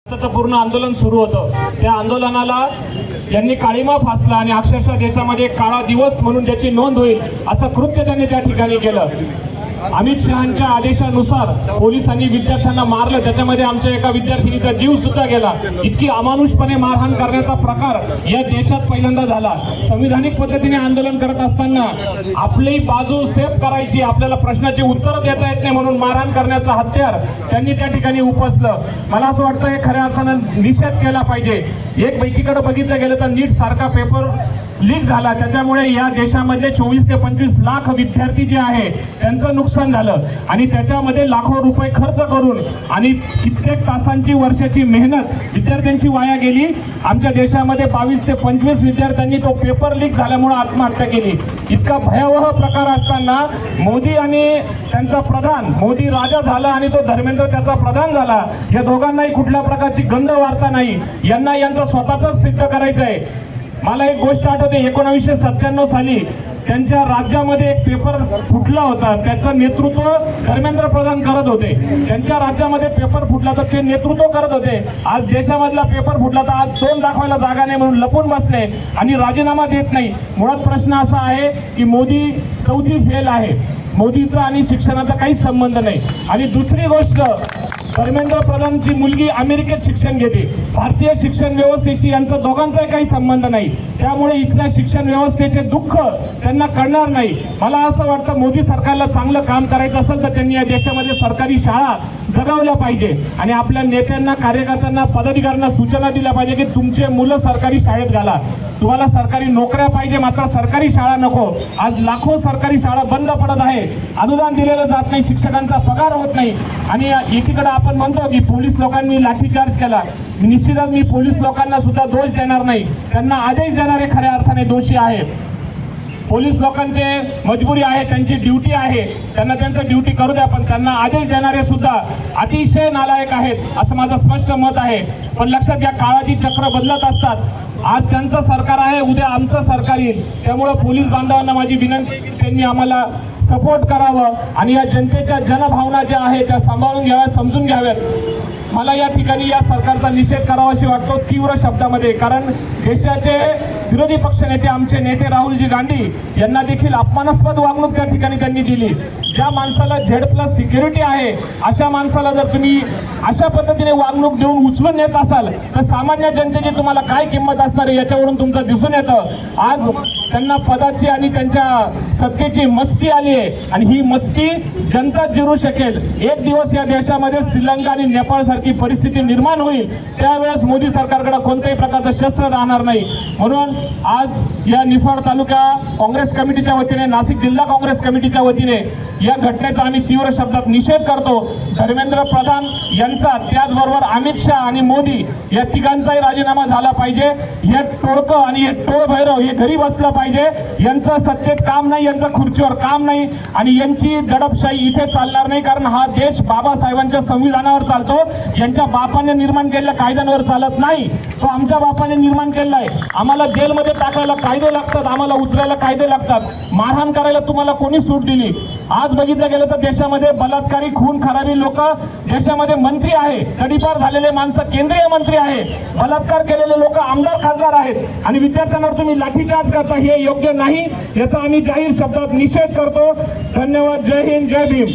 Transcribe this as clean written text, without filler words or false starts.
पूर्ण आंदोलन सुरू होतं। त्या आंदोलनाला यांनी काळीमा फासला आणि अक्षरशः देशामध्ये काळा दिवस म्हणून त्याची नोंद होईल असं कृत्य त्यांनी त्या ठिकाणी केलं। अमित शहांच्या आदेशानुसार पोलिसांनी विद्यार्थ्यांना मारलं, त्याच्यामध्ये आमच्या एका विद्यार्थिनीचा जीव सुद्धा गेला। इतकी अमानुषपणे मारहाण करण्याचा प्रकार या देशात पहिल्यांदा झाला। संविधानिक पद्धतीने आंदोलन करत असताना आपली बाजू सेफ करायची, आपल्याला प्रश्नाची उत्तरं देता येत नाही म्हणून मारहाण करण्याचा हत्यार त्यांनी त्या ठिकाणी उपसलं। मला असं वाटतं हे खऱ्या अर्थानं निषेध केला पाहिजे। एक पैकीकडे बघितलं गेलं तर नीट सारखा पेपर लीक झाला, त्याच्यामुळे या देशामधले 24 ते 25 लाख विद्यार्थी जे आहे त्यांचं नुकसान झालं आणि त्याच्यामध्ये लाखो रुपये खर्च करून आणि कित्येक तासांची वर्षाची मेहनत विद्यार्थ्यांची वाया गेली। आमच्या देशामध्ये 22 ते 25 विद्यार्थ्यांनी तो पेपर लीक झाल्यामुळे आत्महत्या केली। इतका भयावह प्रकार असताना मोदी आणि त्यांचा प्रधान, मोदी राजा झाला आणि तो धर्मेंद्र त्याचा प्रधान झाला। या दोघांनाही कुठल्या प्रकारची गंध वार्ता नाही, यांना यांचं स्वतःच सिद्ध करायचं आहे। मला एक गोष्ट आठवते, 1997 साली त्यांच्या राज्यामध्ये एक पेपर फुटला होता, त्याचं नेतृत्व धर्मेंद्र प्रधान करत होते। त्यांच्या राज्यामध्ये पेपर फुटला तर ते नेतृत्व करत होते। आज देशामधला पेपर फुटला तर आज तोंड दाखवायला जागा नाही म्हणून लपून बसले आणि राजीनामा देत नाही। मुळात प्रश्न असा आहे की मोदी चौथी फेल आहे, मोदीचा आणि शिक्षणाचा काहीच संबंध नाही। आणि दुसरी गोष्ट, धर्मेंद्र प्रधानची मुलगी अमेरिकेत शिक्षण घेते, भारतीय शिक्षण व्यवस्थेशी यांचा दोघांचाही काही संबंध नाही, त्यामुळे इथल्या शिक्षण व्यवस्थेचे दुःख त्यांना कळणार नाही। मला असं वाटतं मोदी सरकारला चांगलं काम करायचं असेल तर त्यांनी या देशामध्ये सरकारी शाळा जगवल्या पाहिजे आणि आपल्या नेत्यांना, कार्यकर्त्यांना, पदाधिकाऱ्यांना सूचना दिल्या पाहिजे की तुमचे मुलं सरकारी शाळेत घाला। तुम्हाला सरकारी नोकऱ्या पाहिजे, मात्र सरकारी शाळा नको। आज लाखो सरकारी शाळा बंद पडत आहे, अनुदान दिलेलं जात नाही, शिक्षकांचा पगार होत नाही आणि एकीकडे आपण म्हणतो की पोलीस लोकांनी लाठीचार्ज केला। निश्चितच मी पोलीस लोकांना सुद्धा दोष देणार नाही, त्यांना आदेश देणारे खऱ्या अर्थाने दोषी आहे। पोलीस लोकांचे मजबुरी आहे, त्यांची ड्युटी आहे, त्यांना त्यांचं ड्युटी करू द्या, पण त्यांना आदेश देणारे सुद्धा अतिशय नालायक आहेत असं माझं स्पष्ट मत आहे। पण लक्षात घ्या, काळाची चक्र बदलत असतात। आज त्यांचं सरकार आहे, उद्या आमचं सरकार येईल, त्यामुळे पोलीस बांधवांना माझी विनंती, त्यांनी आम्हाला सपोर्ट करावं आणि या जनतेच्या जनभावना ज्या आहेत त्या सांभाळून घ्याव्यात, समजून घ्याव्यात। मला या ठिकाणी या सरकारचा निषेध करावाशी वाटतो तीव्र शब्दामध्ये, कारण देशाचे विरोधी पक्षनेते, आमचे नेते राहुलजी गांधी यांना देखील अपमानास्पद वागणूक त्या ठिकाणी त्यांनी दिली। ज्या माणसाला Z+ सिक्युरिटी आहे अशा माणसाला जर तुम्ही अशा पद्धतीने वागणूक देऊन उचलून नेत असाल तर सामान्य जनतेची तुम्हाला काय किंमत असणार आहे याच्यावरून तुमचं दिसून येतं। आज त्यांना पदाची आणि त्यांच्या सत्तेची मस्ती आली आहे आणि ही मस्ती जनता जिरू शकेल। एक दिवस या देशामध्ये श्रीलंका आणि नेपाळ सारखी परिस्थिती निर्माण होईल, त्यावेळेस मोदी सरकारकडे कोणत्याही प्रकारचं शस्त्र राहणार नाही। म्हणून आज या निफाड तालुका काँग्रेस कमिटीच्या वतीने, नाशिक जिल्हा काँग्रेस कमिटीच्या वतीने या घटनेचा आम्ही तीव्र शब्दात निषेध करतो। धर्मेंद्र प्रधान यांचा, त्याचबरोबर अमित शहा आणि मोदी या तिघांचाही राजीनामा झाला पाहिजे। हे टोळकं आणि हे टोळ भैरव हे घरी बसलं पाहिजे, यांचं सत्तेत काम नाही, यांचं खुर्चीवर काम नाही आणि यांची दडपशाही इथे चालणार नाही, कारण हा देश बाबासाहेबांच्या संविधानावर चालतो। यांच्या बापाने निर्माण केलेल्या कायद्यांवर चालत नाही, तो आमच्या बापाने निर्माण केलेला आहे। आम्हाला जेलमध्ये टाकायला कायदे लागतात, आम्हाला उचलायला कायदे लागतात, मारहाण करायला तुम्हाला कोणी सूट दिली? आज बघितलं गेलं तर देशामध्ये बलात्कारी, खून खराबी लोक देशामध्ये मंत्री आहे, तडीपार झालेले माणसं केंद्रीय मंत्री आहे, बलात्कार केलेले लोक आमदार खासदार आहेत आणि विद्यार्थ्यांवर तुम्ही लाठीचार्ज करता, हे योग्य नाही। याचा आम्ही जाहीर शब्दात निषेध करतो। धन्यवाद। जय हिंद, जय भीम।